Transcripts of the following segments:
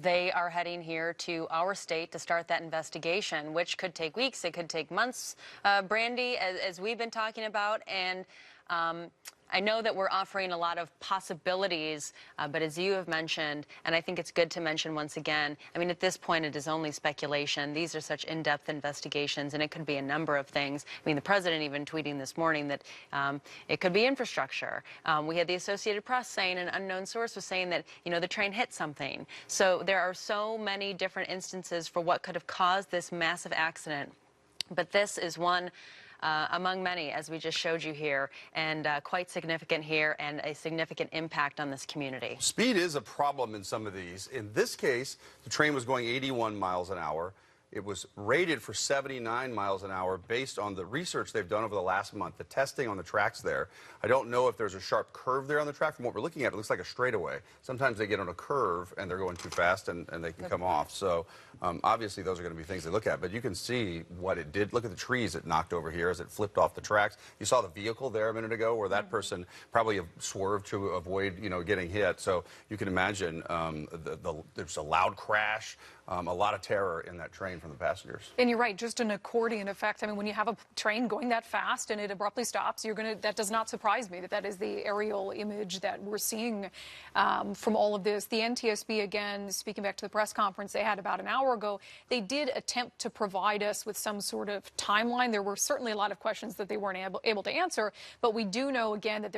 they are heading here to our state to start that investigation, which could take weeks, it could take months, Brandy, as we've been talking about. And I know that we're offering a lot of possibilities, but as you have mentioned, and I think it's good to mention once again, I mean, at this point, it is only speculation. These are such in-depth investigations, and it could be a number of things. I mean, the president even tweeting this morning that it could be infrastructure. We had the Associated Press saying, an unknown source was saying that, you know, the train hit something. So there are so many different instances for what could have caused this massive accident. But this is one among many, as we just showed you here, and quite significant here and a significant impact on this community. Speed is a problem in some of these. In this case, the train was going 81 miles an hour. It was rated for 79 miles an hour based on the research they've done over the last month, the testing on the tracks there. I don't know if there's a sharp curve there on the track. From what we're looking at, it looks like a straightaway. Sometimes they get on a curve and they're going too fast and they can come off. So obviously those are going to be things they look at. But you can see what it did. Look at the trees it knocked over here as it flipped off the tracks. You saw the vehicle there a minute ago where that person probably swerved to avoid, you know, getting hit. So you can imagine there's a loud crash. A lot of terror in that train from the passengers. And you're right, just an accordion effect. I mean, when you have a train going that fast and it abruptly stops, that does not surprise me that is the aerial image that we're seeing from all of this. The NTSB, again, speaking back to the press conference they had about an hour ago, they did attempt to provide us with some sort of timeline. There were certainly a lot of questions that they weren't able to answer, but we do know, again, that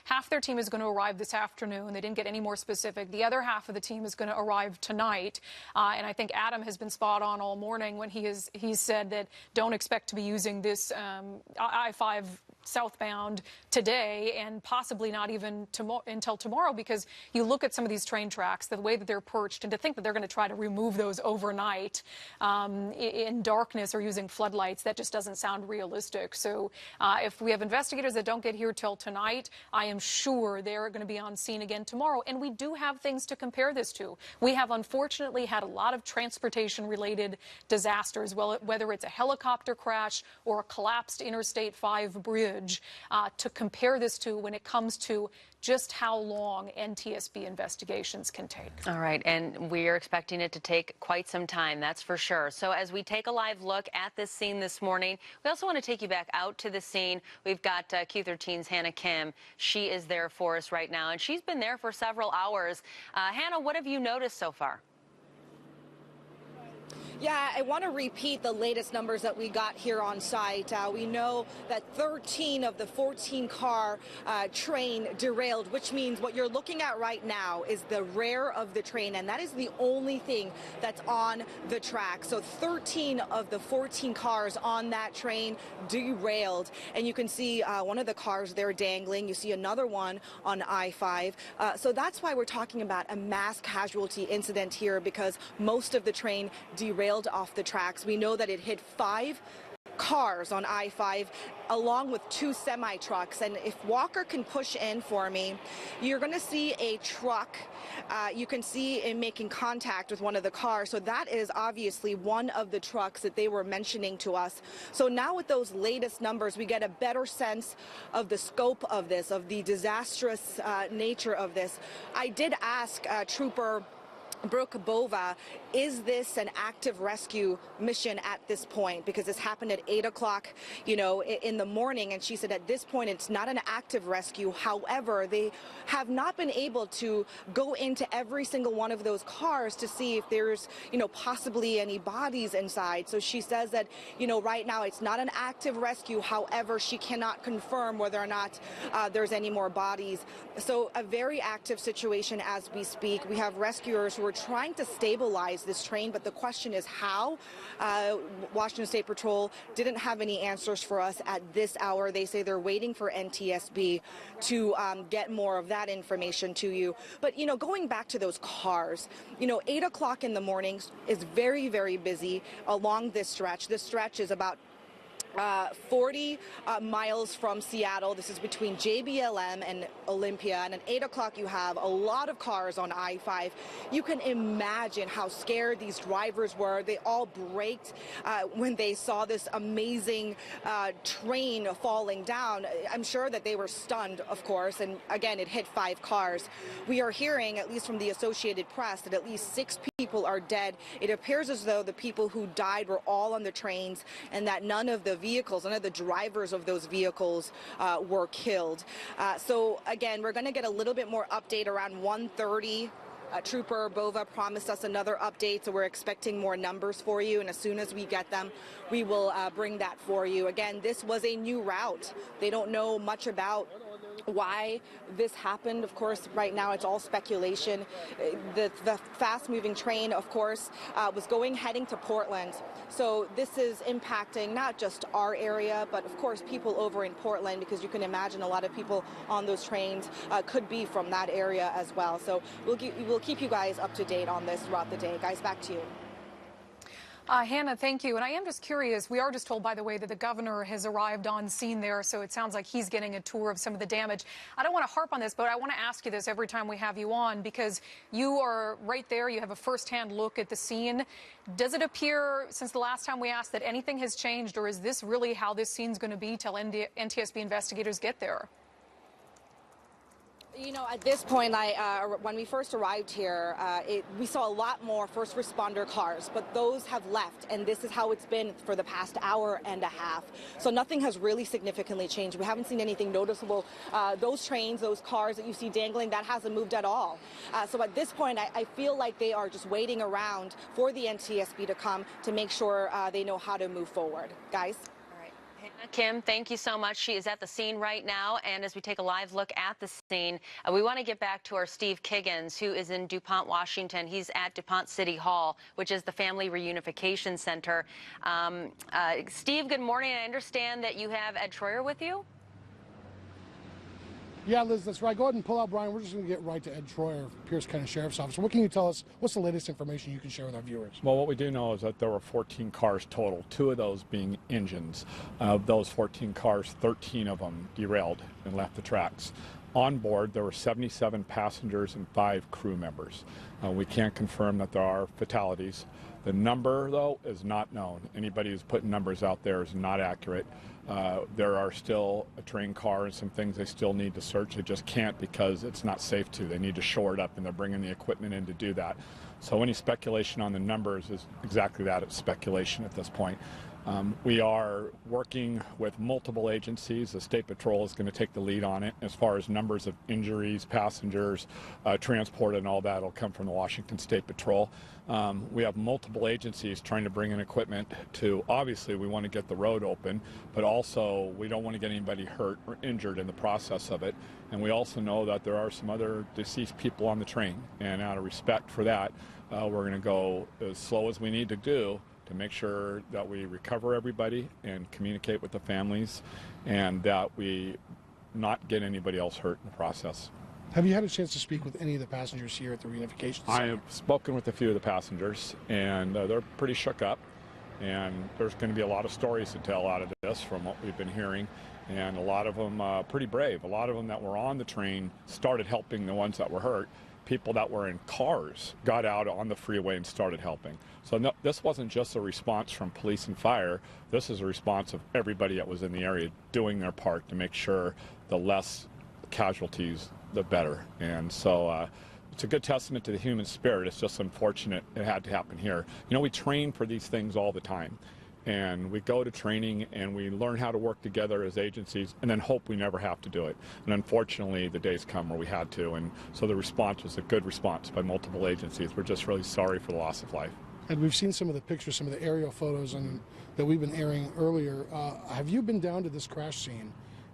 half their team is going to arrive this afternoon. They didn't get any more specific. The other half of the team is going to arrive tonight. And I think Adam has been spot on all morning when he's said that don't expect to be using this I-5 southbound today and possibly not even until tomorrow, because you look at some of these train tracks, the way that they're perched, and to think that they're going to try to remove those overnight in darkness or using floodlights, that just doesn't sound realistic. So if we have investigators that don't get here till tonight, I am sure they're going to be on scene again tomorrow. And we do have things to compare this to. We have unfortunately had a lot of transportation-related disasters, whether it's a helicopter crash or a collapsed Interstate 5 bridge, to compare this to when it comes to just how long NTSB investigations can take. All right, and we are expecting it to take quite some time, that's for sure. So as we take a live look at this scene this morning, we also want to take you back out to the scene. We've got Q13's Hannah Kim. She is there for us right now, and she's been there for several hours. Hannah, what have you noticed so far? Yeah, I want to repeat the latest numbers that we got here on site. We know that 13 of the 14-car train derailed, which means what you're looking at right now is the rear of the train, and that is the only thing that's on the track. So 13 of the 14 cars on that train derailed, and you can see one of the cars there dangling. You see another one on I-5. So that's why we're talking about a mass casualty incident here, because most of the train derailed off the tracks. We know that it hit 5 cars on I-5 along with 2 semi-trucks, and if Walker can push in for me, you're going to see a truck. You can see it making contact with one of the cars, so that is obviously one of the trucks that they were mentioning to us. So now with those latest numbers, we get a better sense of the scope of this, of the disastrous nature of this. I did ask Trooper Brooke Bova, is this an active rescue mission at this point? Because this happened at 8 o'clock, you know, in the morning. And she said at this point, it's not an active rescue. However, they have not been able to go into every single one of those cars to see if there's, you know, possibly any bodies inside. So she says that, you know, right now it's not an active rescue. However, she cannot confirm whether or not there's any more bodies. So a very active situation as we speak. We have rescuers who are trying to stabilize this train, but the question is how. Washington State Patrol didn't have any answers for us at this hour. They say they're waiting for NTSB to get more of that information to you. But, you know, going back to those cars, you know, 8 o'clock in the morning is very, very busy along this stretch. This stretch is about 40 miles from Seattle. This is between JBLM and Olympia. And at 8 o'clock, you have a lot of cars on I-5. You can imagine how scared these drivers were. They all braked when they saw this amazing train falling down. I'm sure that they were stunned, of course. And again, it hit 5 cars. We are hearing, at least from the Associated Press, that at least 6 people are dead. It appears as though the people who died were all on the trains and that none of the drivers of those vehicles were killed. So again, we're going to get a little bit more update around 1:30. Trooper Bova promised us another update, so we're expecting more numbers for you, and as soon as we get them, we will bring that for you. Again, this was a new route. They don't know much about why this happened. Of course, right now it's all speculation. The fast-moving train, of course, was heading to Portland. So this is impacting not just our area, but of course people over in Portland, because you can imagine a lot of people on those trains could be from that area as well. So we'll keep you guys up to date on this throughout the day. Guys, back to you. Hannah, thank you. And I am just curious, we are just told, by the way, that the governor has arrived on scene there, so it sounds like he's getting a tour of some of the damage. I don't want to harp on this, but I want to ask you this every time we have you on, because you are right there, you have a first-hand look at the scene. Does it appear, since the last time we asked, that anything has changed, or is this really how this scene's going to be till NTSB investigators get there? You know, at this point, when we first arrived here, we saw a lot more first responder cars, but those have left, and this is how it's been for the past hour and a half. So nothing has really significantly changed. We haven't seen anything noticeable. Those trains, those cars that you see dangling, that hasn't moved at all. So at this point, I feel like they are just waiting around for the NTSB to come to make sure they know how to move forward. Guys? Kim, thank you so much. She is at the scene right now, and as we take a live look at the scene, we want to get back to our Steve Kiggins, who is in DuPont, Washington. He's at DuPont City Hall, which is the Family Reunification Center. Steve, good morning. I understand that you have Ed Troyer with you. Yeah, Liz, that's right. Go ahead and pull out, Brian. We're just going to get right to Ed Troyer, Pierce County Sheriff's Office. What can you tell us? What's the latest information you can share with our viewers? Well, what we do know is that there were 14 cars total, 2 of those being engines. Of those 14 cars, 13 of them derailed and left the tracks. On board, there were 77 passengers and 5 crew members. We can't confirm that there are fatalities. The number, though, is not known. Anybody who's putting numbers out there is not accurate. There are still a train car and some things they still need to search. They just can't because it's not safe to. They need to shore it up, and they're bringing the equipment in to do that. So any speculation on the numbers is exactly that. It's speculation at this point. We are working with multiple agencies. The State Patrol is going to take the lead on it. As far as numbers of injuries, passengers, transport, and all that will come from the Washington State Patrol. We have multiple agencies trying to bring in equipment to, obviously, we want to get the road open, but also we don't want to get anybody hurt or injured in the process of it. And we also know that there are some other deceased people on the train. And out of respect for that, we're going to go as slow as we need to do to make sure that we recover everybody and communicate with the families, and that we not get anybody else hurt in the process. Have you had a chance to speak with any of the passengers here at the reunification center? I have spoken with a few of the passengers, and they're pretty shook up, and there's going to be a lot of stories to tell out of this from what we've been hearing, and a lot of them pretty brave. A lot of them that were on the train started helping the ones that were hurt. People that were in cars got out on the freeway and started helping. So no, this wasn't just a response from police and fire. This is a response of everybody that was in the area doing their part to make sure the less casualties, the better. And so it's a good testament to the human spirit. It's just unfortunate it had to happen here. You know, we train for these things all the time. And we go to training and we learn how to work together as agencies and then hope we never have to do it. And unfortunately, the days come where we had to. And so the response was a good response by multiple agencies. We're just really sorry for the loss of life. And we've seen some of the pictures, some of the aerial photos that we've been airing earlier. Have you been down to this crash scene?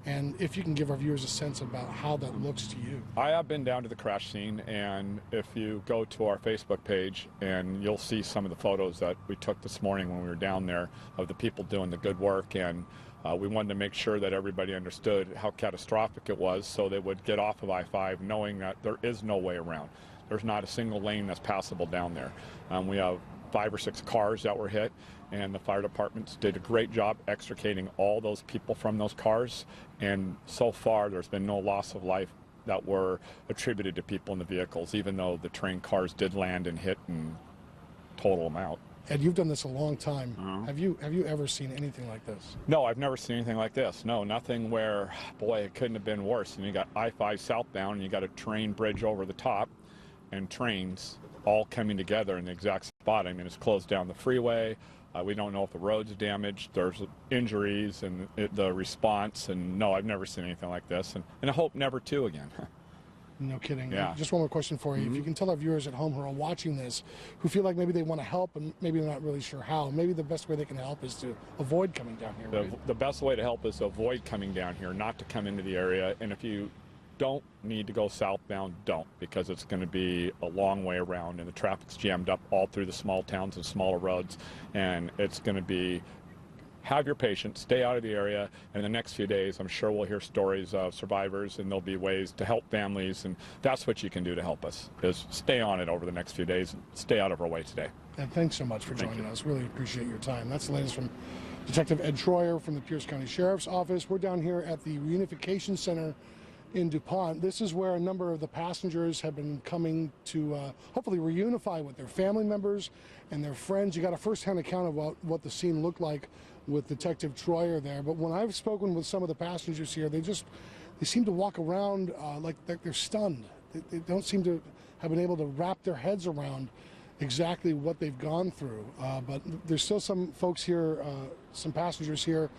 And if you can give our viewers a sense about how that looks to you. I have been down to the crash scene, and if you go to our Facebook page, and you'll see some of the photos that we took this morning when we were down there of the people doing the good work. And we wanted to make sure that everybody understood how catastrophic it was so they would get off of I-5 knowing that there is no way around. There's not a single lane that's passable down there. We have 5 or 6 cars that were hit, and the fire departments did a great job extricating all those people from those cars, and so far there's been no loss of life that were attributed to people in the vehicles, even though the train cars did land and hit and total them out. Ed, you've done this a long time. Have you ever seen anything like this? No, I've never seen anything like this. No, nothing where, boy, it couldn't have been worse. And you got I-5 southbound, and you got a train bridge over the top, and trains all coming together in the exact spot. I mean, it's closed down the freeway. We don't know if the road's damaged. There's injuries and the response. And no, I've never seen anything like this. And I hope never to again. No kidding. Yeah. Just one more question for you. If you can tell our viewers at home who are watching this, who feel like maybe they want to help and maybe they're not really sure how, maybe the best way they can help is to avoid coming down here. Right? The best way to help is to avoid coming down here, not to come into the area. And if you don't need to go southbound, don't, because it's going to be a long way around and the traffic's jammed up all through the small towns and smaller roads, and it's going to be have your patience, stay out of the area, and in the next few days I'm sure we'll hear stories of survivors, and there'll be ways to help families, and that's what you can do to help us, is stay on it over the next few days and stay out of our way today. And thanks so much for joining us. Really appreciate your time. That's the latest from Detective Ed Troyer from the Pierce County Sheriff's Office. We're down here at the Reunification Center in DuPont. This is where a number of the passengers have been coming to hopefully reunify with their family members and their friends. You got a first-hand account of what the scene looked like with Detective Troyer there. But when I've spoken with some of the passengers here, they seem to walk around like they're stunned. They don't seem to have been able to wrap their heads around exactly what they've gone through. But there's still some folks here, some passengers here,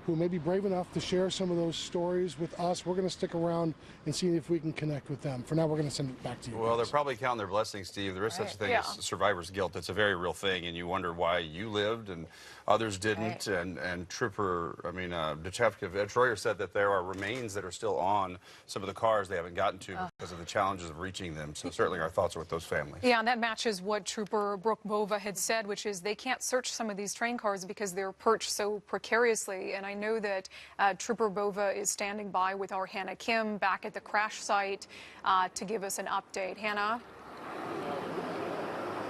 who may be brave enough to share some of those stories with us. We're going to stick around and see if we can connect with them. For now, we're going to send it back to you. Well, guys. they're probably counting their blessings, Steve. There is such a thing as survivor's guilt. It's a very real thing, and you wonder why you lived and others didn't. And Detective Ed Troyer said that there are remains that are still on some of the cars they haven't gotten to because of the challenges of reaching them. So certainly our thoughts are with those families. Yeah, and that matches what Trooper Brooke Bova had said, which is they can't search some of these train cars because they're perched so precariously. And I know that Trooper Bova is standing by with our Hannah Kim back at the crash site to give us an update. Hannah?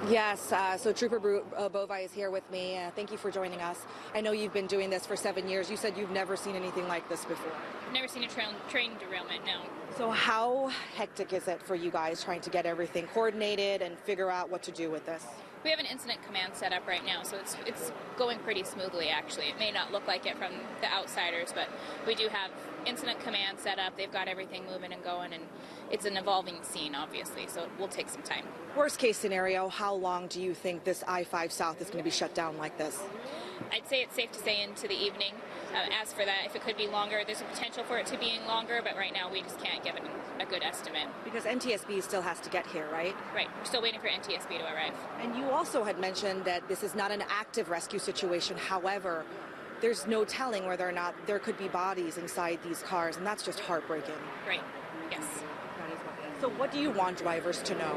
Yes, so Trooper Bova is here with me. Thank you for joining us. I know you've been doing this for 7 years. You said you've never seen anything like this before. Never seen a train derailment, no. So how hectic is it for you guys trying to get everything coordinated and figure out what to do with this? We have an incident command set up right now, so it's going pretty smoothly, actually. It may not look like it from the outsiders, but we do have incident command set up. They've got everything moving and going, and it's an evolving scene, obviously, so it will take some time. Worst case scenario, how long do you think this I-5 South is going to be shut down like this? I'd say it's safe to say into the evening. As for that, if it could be longer, there's a potential for it to be longer, but right now we just can't give it a good estimate. Because NTSB still has to get here, right? Right. We're still waiting for NTSB to arrive. And you also had mentioned that this is not an active rescue situation. However, there's no telling whether or not there could be bodies inside these cars, and that's just heartbreaking. Right. Yes. So what do you want drivers to know?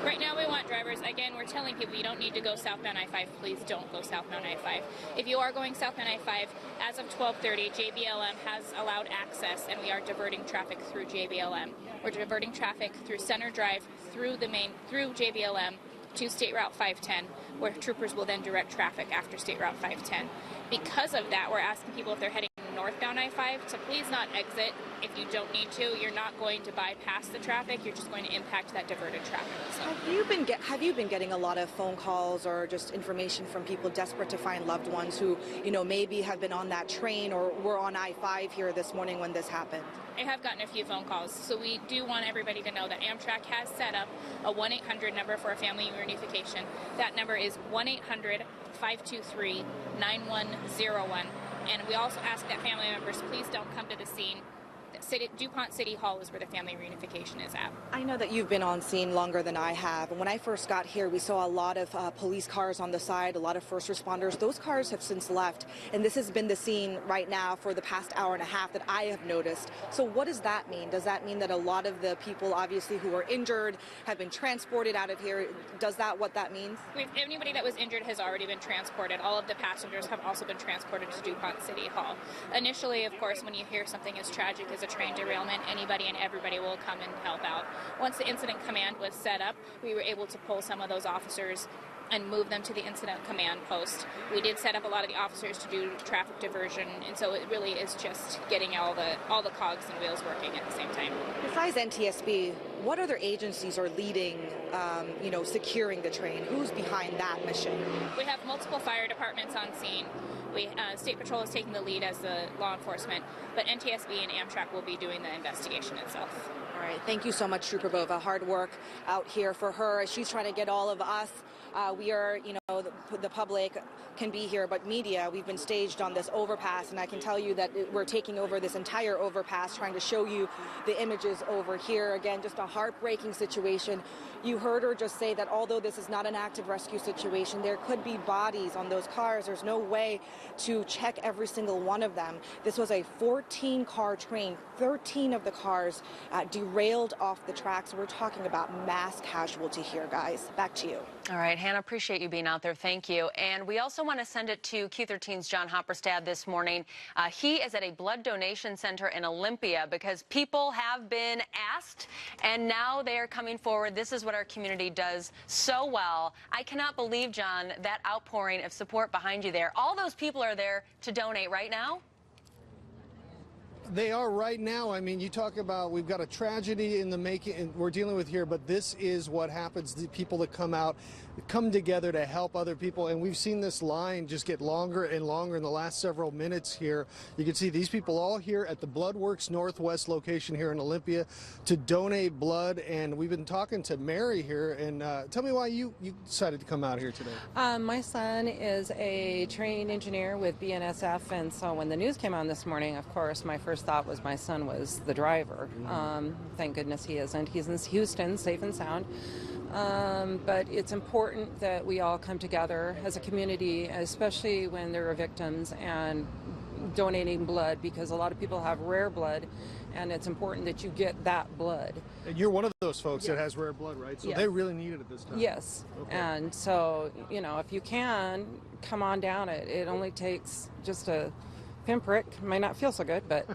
Right now we want drivers, again, we're telling people you don't need to go southbound I-5. Please don't go southbound I-5. If you are going southbound I-5, as of 12:30, JBLM has allowed access, and we are diverting traffic through JBLM. We're diverting traffic through Center Drive, through JBLM, to State Route 510, where troopers will then direct traffic after State Route 510. Because of that, we're asking people if they're heading northbound I-5 to please not exit if you don't need to. You're not going to bypass the traffic. You're just going to impact that diverted traffic. So. Have you been getting a lot of phone calls or just information from people desperate to find loved ones who, maybe have been on that train or were on I-5 here this morning when this happened? I have gotten a few phone calls, so we do want everybody to know that Amtrak has set up a 1-800 number for a family reunification. That number is 1-800-523-9101. And we also ask that family members please don't come to the scene. DuPont City Hall is where the family reunification is at. I know that you've been on scene longer than I have. And when I first got here, we saw a lot of police cars on the side, a lot of first responders. Those cars have since left. And this has been the scene right now for the past hour and a half that I have noticed. So what does that mean? Does that mean that a lot of the people, obviously, who are injured have been transported out of here? Does that what that means? Anybody that was injured has already been transported. All of the passengers have also been transported to DuPont City Hall. Initially, of course, when you hear something as tragic as a train derailment, anybody and everybody will come and help out. Once the incident command was set up, we were able to pull some of those officers and move them to the incident command post. We did set up a lot of the officers to do traffic diversion, and so it really is just getting all the cogs and wheels working at the same time. Besides NTSB, what other agencies are leading, securing the train? Who's behind that mission? We have multiple fire departments on scene. State Patrol is taking the lead as the law enforcement, but NTSB and Amtrak will be doing the investigation itself. All right, thank you so much, Trooper Bova. Hard work out here for her as she's trying to get all of us. We are, the public can be here, but media, we've been staged on this overpass, and I can tell you that we're taking over this entire overpass, trying to show you the images over here. Again, just a heartbreaking situation. You heard her just say that although this is not an active rescue situation, there could be bodies on those cars. There's no way to check every single one of them. This was a 14-car train. 13 of the cars derailed off the tracks. We're talking about mass casualty here, guys. Back to you. All right, Hannah, appreciate you being out there. Thank you. And we also want to send it to Q13's John Hopperstad this morning. He is at a blood donation center in Olympia because people have been asked, and now they are coming forward. This is what our community does so well. I cannot believe, John, that outpouring of support behind you there. All those people are there to donate right now? They are right now. I mean, you talk about we've got a tragedy in the making and we're dealing with here, but this is what happens. The people that come out, come together to help other people. And we've seen this line just get longer and longer in the last several minutes here. You can see these people all here at the Bloodworks Northwest location here in Olympia to donate blood. And we've been talking to Mary here. And tell me why you decided to come out here today. My son is a train engineer with BNSF. And so when the news came on this morning, of course, my first thought was my son was the driver. Thank goodness he isn't. He's in Houston, safe and sound. But it's important that we all come together as a community, especially when there are victims, and donating blood, because a lot of people have rare blood, and it's important that you get that blood. And you're one of those folks that has rare blood, right? So they really need it at this time. Yes. Okay. And so, if you can, come on down. It only takes just a pinprick. It might not feel so good, but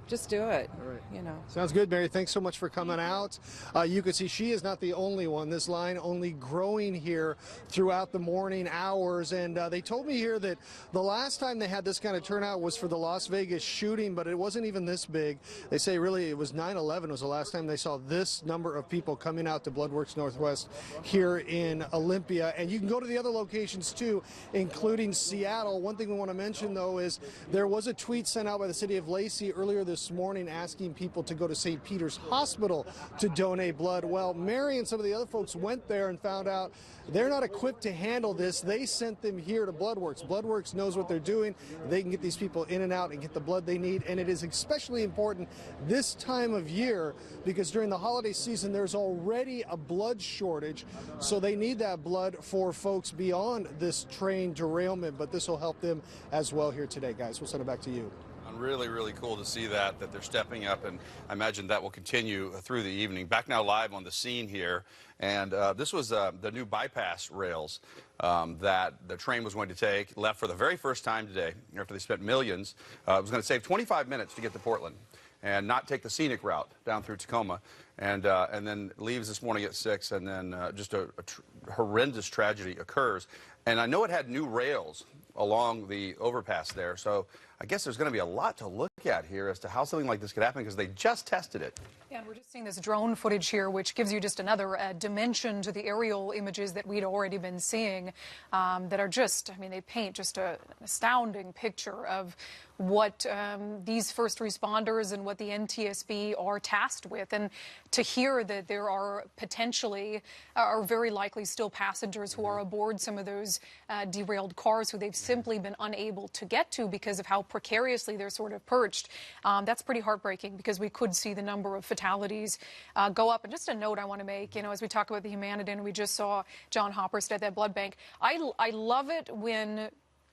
just do it. All right. Sounds good, Mary. Thanks so much for coming out. You can see she is not the only one. This line only growing here throughout the morning hours. And they told me here that the last time they had this kind of turnout was for the Las Vegas shooting, but it wasn't even this big. They say really it was 9/11 was the last time they saw this number of people coming out to Bloodworks Northwest here in Olympia. And you can go to the other locations too, including Seattle. One thing we want to mention, though, is there was a tweet sent out by the city of Lacey earlier this morning asking people to go to St. Peter's Hospital to donate blood. Well, Mary and some of the other folks went there and found out they're not equipped to handle this. They sent them here to Bloodworks. Bloodworks knows what they're doing. They can get these people in and out and get the blood they need. And it is especially important this time of year because during the holiday season, there's already a blood shortage. So they need that blood for folks beyond this train derailment. But this will help them as well here today, guys. We'll send it back to you. Really, really cool to see that they're stepping up, and I imagine that will continue through the evening. Back now live on the scene here, and this was the new bypass rails that the train was going to take, left for the very first time today after they spent millions. It was going to save 25 minutes to get to Portland and not take the scenic route down through Tacoma, and then leaves this morning at 6, and then just a horrendous tragedy occurs. And I know it had new rails along the overpass there, so I guess there's going to be a lot to look at here as to how something like this could happen because they just tested it. Yeah, and we're just seeing this drone footage here, which gives you just another dimension to the aerial images that we'd already been seeing that are just, they paint just an astounding picture of what these first responders and what the NTSB are tasked with. And to hear that there are potentially, or very likely still passengers who are aboard some of those derailed cars who they've simply been unable to get to because of how precariously they're sort of perched, that's pretty heartbreaking because we could see the number of fatalities go up. And just a note I want to make, as we talk about the humanity, and we just saw John Hopperstad at that blood bank, I love it when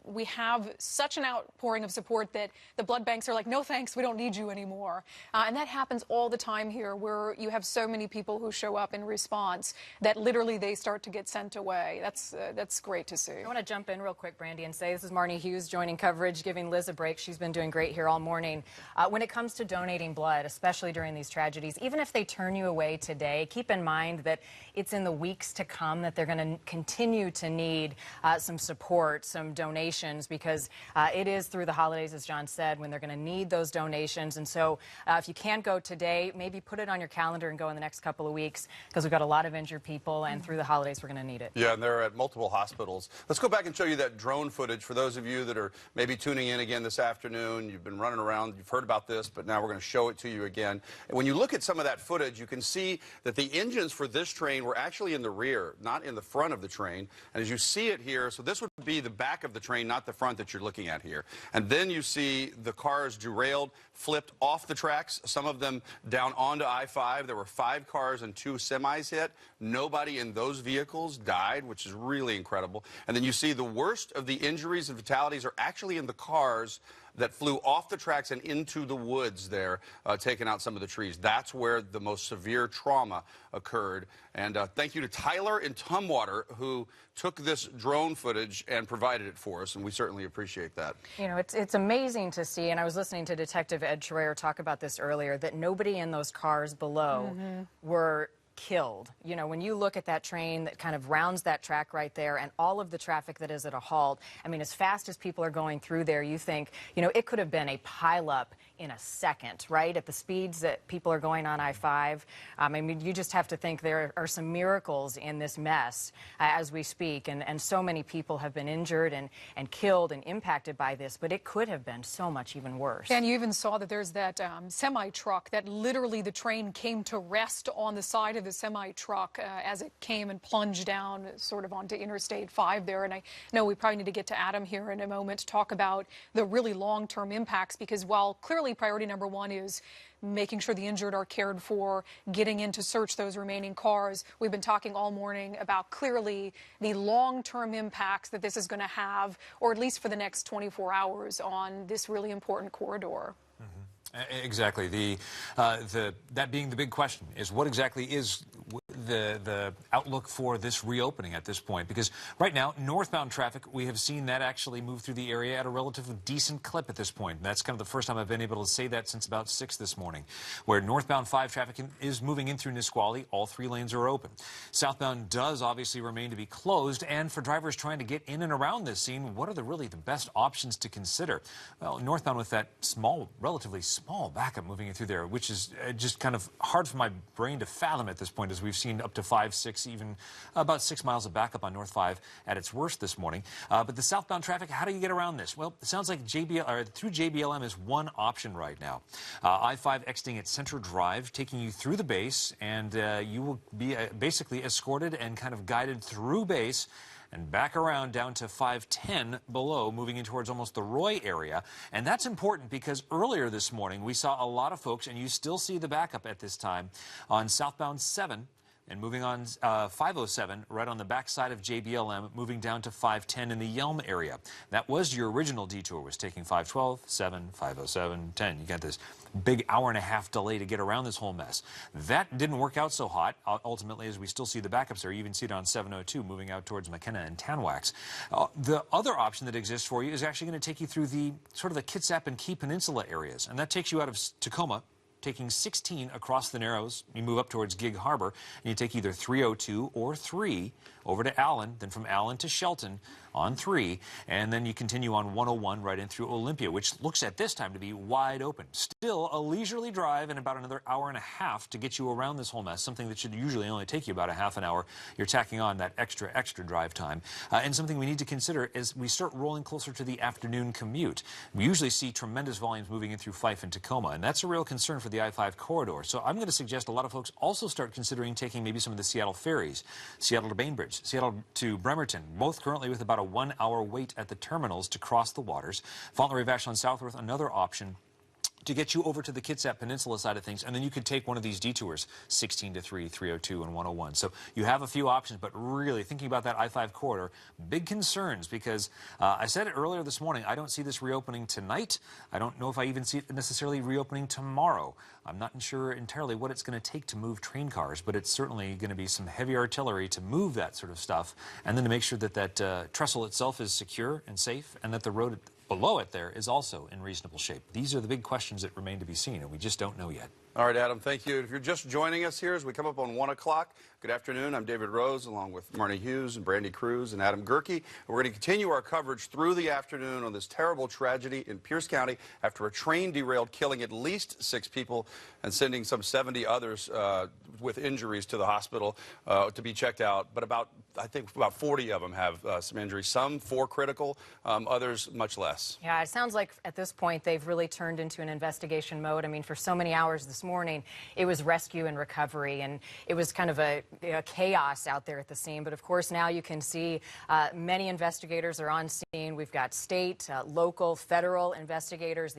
we have such an outpouring of support that the blood banks are like, no thanks, we don't need you anymore. And that happens all the time here, where you have so many people who show up in response that literally they start to get sent away. That's great to see. I want to jump in real quick, Brandy, and say this is Marnie Hughes joining coverage, giving Liz a break. She's been doing great here all morning. When it comes to donating blood, especially during these tragedies, even if they turn you away today, keep in mind that it's in the weeks to come that they're going to continue to need some support, some donations, because it is through the holidays, as John said, when they're going to need those donations. And so if you can't go today, maybe put it on your calendar and go in the next couple of weeks, because we've got a lot of injured people, and through the holidays, we're going to need it. Yeah, and they're at multiple hospitals. Let's go back and show you that drone footage for those of you that are maybe tuning in again this afternoon. You've been running around, you've heard about this, but now we're going to show it to you again. And when you look at some of that footage, you can see that the engines for this train were actually in the rear, not in the front of the train. And as you see it here, so this would be the back of the train, not the front that you're looking at here. And then you see the cars derailed, flipped off the tracks, some of them down onto I-5. There were 5 cars and 2 semis hit. Nobody in those vehicles died, which is really incredible. And then you see the worst of the injuries and fatalities are actually in the cars that flew off the tracks and into the woods there, taking out some of the trees. That's where the most severe trauma occurred. And thank you to Tyler in Tumwater, who took this drone footage and provided it for us, and we certainly appreciate that. You know, it's amazing to see, and I was listening to Detective Ed Schreier talk about this earlier, that nobody in those cars below were killed. You know, when you look at that train that kind of rounds that track right there and all of the traffic that is at a halt, I mean, as fast as people are going through there, you think, you know, it could have been a pileup in a second, right? At the speeds that people are going on I-5. I mean, you just have to think there are some miracles in this mess as we speak, and so many people have been injured and killed and impacted by this, but it could have been so much even worse. And you even saw that there's that semi-truck that literally the train came to rest on the side of the semi-truck as it came and plunged down sort of onto Interstate 5 there. And I know we probably need to get to Adam here in a moment to talk about the really long-term impacts, because while clearly priority number 1 is making sure the injured are cared for, getting in to search those remaining cars, we've been talking all morning about clearly the long-term impacts that this is going to have, or at least for the next 24 hours on this really important corridor. Exactly. That being the big question is, what exactly is the outlook for this reopening at this point? Because right now, northbound traffic, we have seen that actually move through the area at a relatively decent clip at this point. And that's kind of the first time I've been able to say that since about 6 this morning, where northbound 5 traffic is moving in through Nisqually. All 3 lanes are open. Southbound does obviously remain to be closed. And for drivers trying to get in and around this scene, what are really the best options to consider? Well, northbound with that relatively small backup moving in through there, which is just kind of hard for my brain to fathom at this point, as we've seen up to 5, 6, even about 6 miles of backup on North 5 at its worst this morning. But the southbound traffic, how do you get around this? Well, it sounds like through JBLM is one option right now. I-5 exiting at Center Drive, taking you through the base, and you will be basically escorted and kind of guided through base and back around down to 510 below, moving in towards almost the Roy area. And that's important because earlier this morning, we saw a lot of folks, and you still see the backup at this time, on southbound 7 and moving on 507 right on the backside of JBLM, moving down to 510 in the Yelm area. That was your original detour, was taking 512, 7, 507, 10. You got this big hour-and-a-half delay to get around this whole mess. That didn't work out so hot, ultimately, as we still see the backups there. You even see it on 702 moving out towards McKenna and Tanwax. The other option that exists for you is actually going to take you through the sort of the Kitsap and Key Peninsula areas, and that takes you out of Tacoma, taking 16 across the Narrows. You move up towards Gig Harbor, and you take either 302 or 3 over to Allen, then from Allen to Shelton on 3, and then you continue on 101 right in through Olympia, which looks at this time to be wide open. Still a leisurely drive and about another hour-and-a-half to get you around this whole mess, something that should usually only take you about a half an hour. You're tacking on that extra drive time. And something we need to consider as we start rolling closer to the afternoon commute. We usually see tremendous volumes moving in through Fife and Tacoma, and that's a real concern for the I-5 corridor. So I'm going to suggest a lot of folks also start considering taking maybe some of the Seattle ferries, Seattle to Bainbridge, Seattle to Bremerton, both currently with about a 1-hour wait at the terminals to cross the waters. Fauntleroy Vashon Southworth, another option. to get you over to the Kitsap Peninsula side of things, and then you could take one of these detours, 16 to 3, 302, and 101. So you have a few options, but really thinking about that I-5 corridor, big concerns because I said it earlier this morning, I don't see this reopening tonight. I don't know if I even see it necessarily reopening tomorrow. I'm not sure entirely what it's going to take to move train cars, but it's certainly going to be some heavy artillery to move that sort of stuff, and then to make sure that that trestle itself is secure and safe, and that the road below it there is also in reasonable shape. These are the big questions that remain to be seen, and we just don't know yet. All right, Adam, thank you. If you're just joining us here as we come up on 1 o'clock, good afternoon. I'm David Rose, along with Marnie Hughes and Brandy Cruz and Adam Gerke. We're going to continue our coverage through the afternoon on this terrible tragedy in Pierce County after a train derailed, killing at least 6 people and sending some 70 others with injuries to the hospital to be checked out. But I think about 40 of them have some injuries, some 4 critical, others much less. Yeah, it sounds like at this point they've really turned into an investigation mode. I mean, for so many hours this morning, it was rescue and recovery, and it was kind of a chaos out there at the scene. But of course, now you can see many investigators are on scene. We've got state, local, federal investigators. The